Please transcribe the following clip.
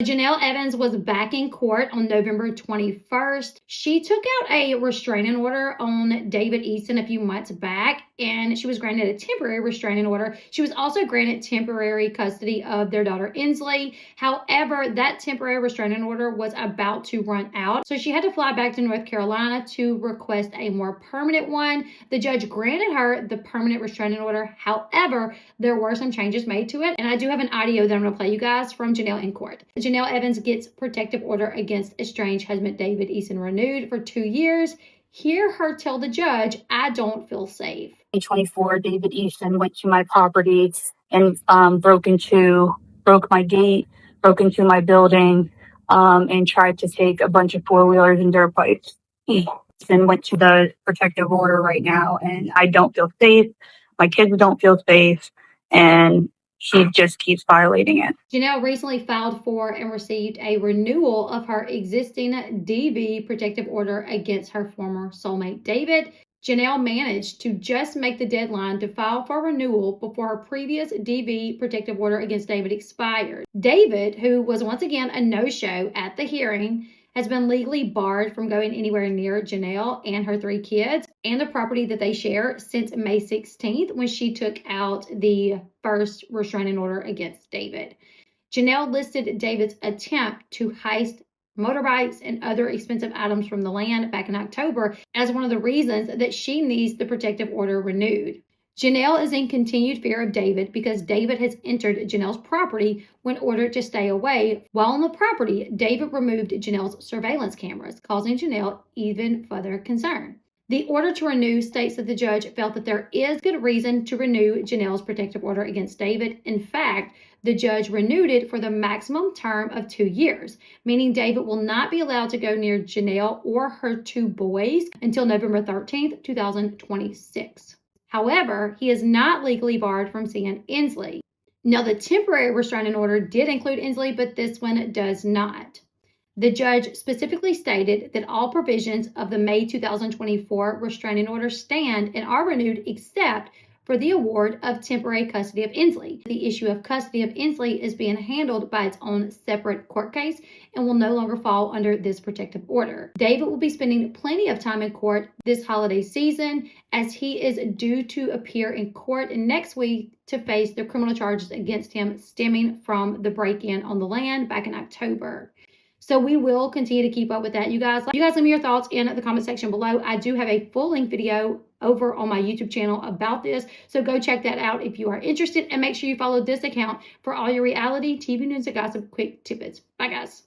Jenelle Evans was back in court on November 21st. She took out a restraining order on David Easton a few months back, and she was granted a temporary restraining order. She was also granted temporary custody of their daughter Inslee. However, that temporary restraining order was about to run out, so she had to fly back to North Carolina to request a more permanent one. The judge granted her the permanent restraining order. However, there were some changes made to it, and I do have an audio that I'm going to play you guys from Jenelle in court. Jenelle Evans gets protective order against estranged husband David Easton renewed for 2 years. Hear her tell the judge, "I don't feel safe." 2024, David Easton went to my property and broke my gate, broke into my building, and tried to take a bunch of four-wheelers and dirt bikes. He then went to the protective order right now, and I don't feel safe. My kids don't feel safe, and she just keeps violating it. Jenelle recently filed for and received a renewal of her existing DV protective order against her former soulmate, David. Jenelle managed to just make the deadline to file for renewal before her previous DV protective order against David expired. David, who was once again a no-show at the hearing, has been legally barred from going anywhere near Jenelle and her 3 kids and the property that they share since May 16th, when she took out the first restraining order against David. Jenelle listed David's attempt to heist motorbikes and other expensive items from the land back in October as one of the reasons that she needs the protective order renewed. Jenelle is in continued fear of David because David has entered Jenelle's property when ordered to stay away. While on the property, David removed Jenelle's surveillance cameras, causing Jenelle even further concern. The order to renew states that the judge felt that there is good reason to renew Jenelle's protective order against David. In fact, the judge renewed it for the maximum term of 2 years, meaning David will not be allowed to go near Jenelle or her 2 boys until November 13th, 2026. However, he is not legally barred from seeing Inslee. Now, the temporary restraining order did include Inslee, but this one does not. The judge specifically stated that all provisions of the May 2024 restraining order stand and are renewed except for the award of temporary custody of Inslee. The issue of custody of Inslee is being handled by its own separate court case and will no longer fall under this protective order. David will be spending plenty of time in court this holiday season, as he is due to appear in court next week to face the criminal charges against him stemming from the break-in on the land back in October. So we will continue to keep up with that, you guys. You guys, leave me your thoughts in the comment section below. I do have a full-length video over on my YouTube channel about this, so go check that out if you are interested, and make sure you follow this account for all your reality TV news and gossip quick tidbits. Bye, guys.